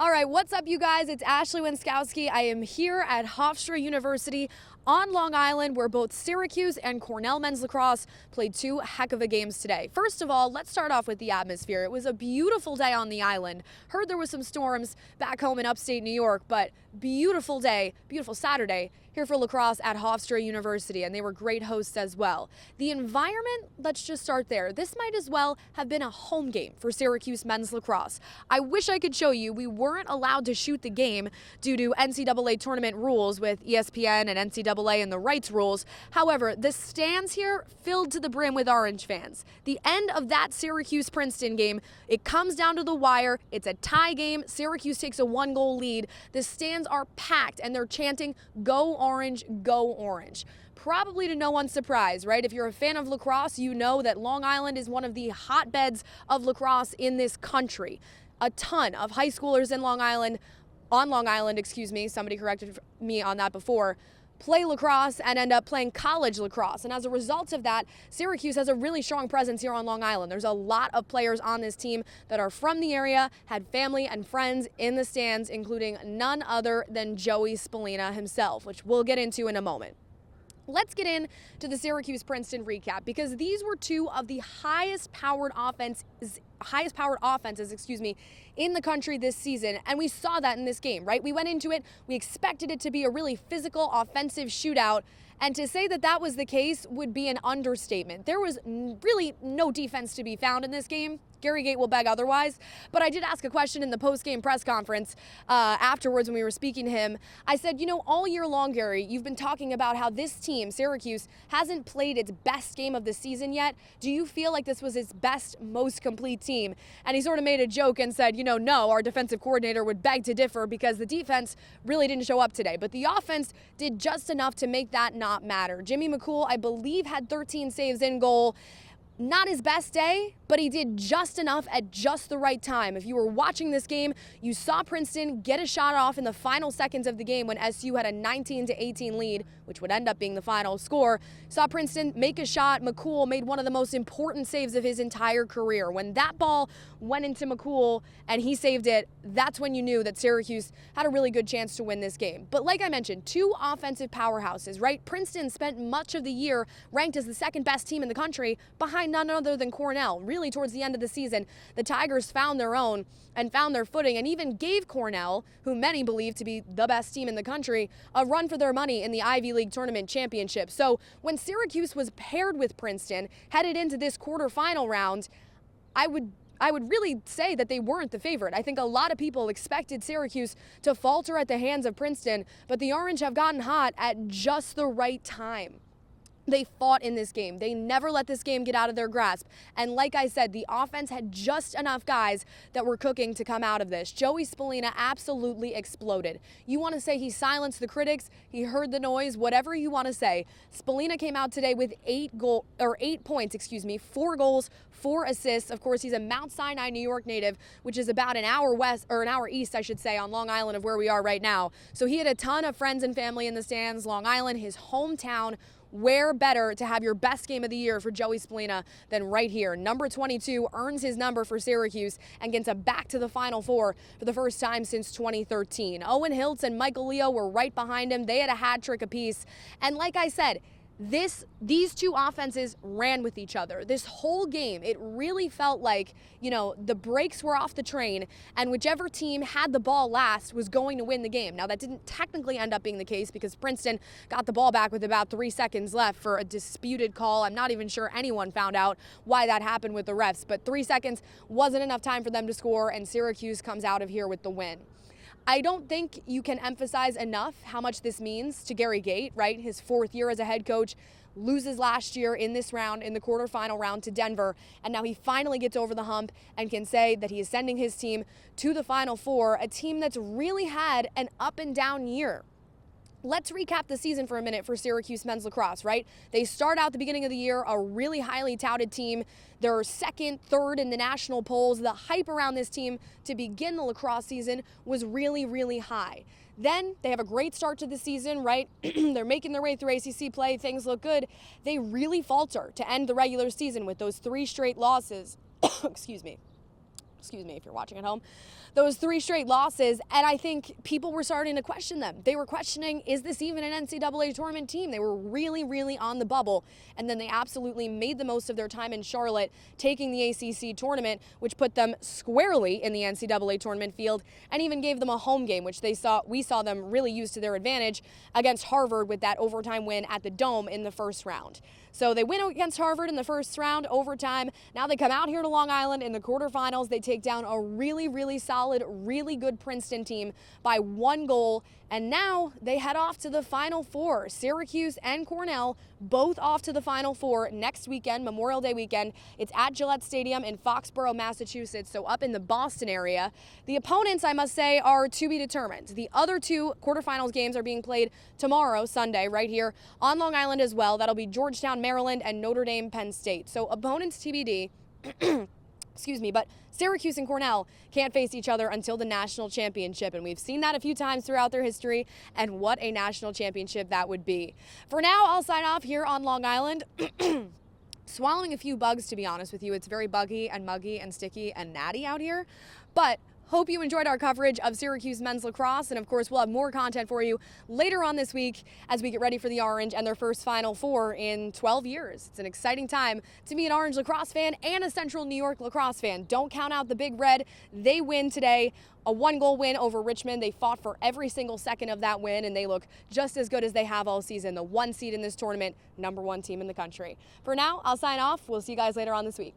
All right, what's up, you guys? It's Ashley Wenskoski. I am here at Hofstra University on Long Island, where both Syracuse and Cornell men's lacrosse played two heck of a games today. First of all, let's start off with the atmosphere. It was a beautiful day on the island. Heard there was some storms back home in upstate New York, but beautiful day, beautiful Saturday here for lacrosse at Hofstra University, and they were great hosts as well. The environment, let's just start there. This might as well have been a home game for Syracuse men's lacrosse. I wish I could show you. We weren't allowed to shoot the game due to NCAA tournament rules with ESPN and NCAA and the rights rules. However, the stands here filled to the brim with Orange fans. The end of that Syracuse-Princeton game, it comes down to the wire. It's a tie game. Syracuse takes a 1-goal lead. The stands are packed and they're chanting, "Go Orange, go Orange." Probably to no one's surprise, right? If you're a fan of lacrosse, you know that Long Island is one of the hotbeds of lacrosse in this country. A ton of high schoolers on Long Island, somebody corrected me on that before, play lacrosse and end up playing college lacrosse. And as a result of that, Syracuse has a really strong presence here on Long Island. There's a lot of players on this team that are from the area, had family and friends in the stands, including none other than Joey Spallina himself, which we'll get into in a moment. Let's get into the Syracuse-Princeton recap, because these were two of the highest powered offenses in the country this season, and we saw that in this game, right? We went into it, we expected it to be a really physical offensive shootout, and to say that that was the case would be an understatement. There was really no defense to be found in this game. Gary Gait will beg otherwise, but I did ask a question in the post-game press conference afterwards when we were speaking to him. I said, all year long, Gary, you've been talking about how this team, Syracuse, hasn't played its best game of the season yet. Do you feel like this was its best, most complete team? And he sort of made a joke and said, no, our defensive coordinator would beg to differ because the defense really didn't show up today. But the offense did just enough to make that not matter. Jimmy McCool, I believe, had 13 saves in goal. Not his best day, but he did just enough at just the right time. If you were watching this game, you saw Princeton get a shot off in the final seconds of the game when SU had a 19-18 lead, which would end up being the final score. Saw Princeton make a shot. McCool made one of the most important saves of his entire career. When that ball went into McCool and he saved it, that's when you knew that Syracuse had a really good chance to win this game. But like I mentioned, two offensive powerhouses, right? Princeton spent much of the year ranked as the second best team in the country, behind none other than Cornell. Really, towards the end of the season, the Tigers found their own and found their footing, and even gave Cornell, who many believe to be the best team in the country, a run for their money in the Ivy League tournament championship. So when Syracuse was paired with Princeton, headed into this quarterfinal round, I would really say that they weren't the favorite. I think a lot of people expected Syracuse to falter at the hands of Princeton, but the Orange have gotten hot at just the right time. They fought in this game. They never let this game get out of their grasp. And like I said, the offense had just enough guys that were cooking to come out of this. Joey Spallina absolutely exploded. You want to say he silenced the critics, he heard the noise, whatever you want to say. Spallina came out today with 8 points, 4 goals, 4 assists. Of course, he's a Mount Sinai, New York native, which is about an hour east, I should say, on Long Island of where we are right now. So he had a ton of friends and family in the stands. Long Island, his hometown. Where better to have your best game of the year for Joey Spallina than right here? Number 22 earns his number for Syracuse and gets a back to the Final Four for the first time since 2013. Owen Hiltz and Michael Leo were right behind him. They had a hat trick apiece. And like I said, these two offenses ran with each other. This whole game, it really felt like, the brakes were off the train, and whichever team had the ball last was going to win the game. Now, that didn't technically end up being the case because Princeton got the ball back with about 3 seconds left for a disputed call. I'm not even sure anyone found out why that happened with the refs, but 3 seconds wasn't enough time for them to score, and Syracuse comes out of here with the win. I don't think you can emphasize enough how much this means to Gary Gait, right? His 4th year as a head coach, loses last year in this round, in the quarterfinal round to Denver, and now he finally gets over the hump and can say that he is sending his team to the Final Four, a team that's really had an up and down year. Let's recap the season for a minute for Syracuse men's lacrosse, right? They start out the beginning of the year a really highly touted team. They're second, third in the national polls. The hype around this team to begin the lacrosse season was really, really high. Then they have a great start to the season, right? They're making their way through ACC play. Things look good. They really falter to end the regular season with those 3 straight losses. Excuse me. excuse me if you're watching at home, those 3 straight losses, and I think people were starting to question them. They were questioning, is this even an NCAA tournament team? They were really, really on the bubble, and then they absolutely made the most of their time in Charlotte, taking the ACC tournament, which put them squarely in the NCAA tournament field, and even gave them a home game, which we saw them really use to their advantage against Harvard with that overtime win at the Dome in the first round. So they win against Harvard in the first round, overtime. Now they come out here to Long Island in the quarterfinals. They take down a really, really solid, really good Princeton team by 1 goal. And now they head off to the Final Four. Syracuse and Cornell both off to the Final Four next weekend, Memorial Day weekend. It's at Gillette Stadium in Foxborough, Massachusetts, so up in the Boston area. The opponents, I must say, are to be determined. The other 2 quarterfinals games are being played tomorrow, Sunday, right here on Long Island as well. That'll be Georgetown, Maryland, and Notre Dame, Penn State. So opponents TBD. Excuse me, but Syracuse and Cornell can't face each other until the national championship, and we've seen that a few times throughout their history, and what a national championship that would be. For now, I'll sign off here on Long Island. Swallowing a few bugs, to be honest with you. It's very buggy and muggy and sticky and natty out here, but hope you enjoyed our coverage of Syracuse men's lacrosse, and of course we'll have more content for you later on this week as we get ready for the Orange and their first Final Four in 12 years. It's an exciting time to be an Orange lacrosse fan and a Central New York lacrosse fan. Don't count out the Big Red. They win today, a 1-goal win over Richmond. They fought for every single second of that win, and they look just as good as they have all season. The 1 seed in this tournament, #1 team in the country. For now, I'll sign off. We'll see you guys later on this week.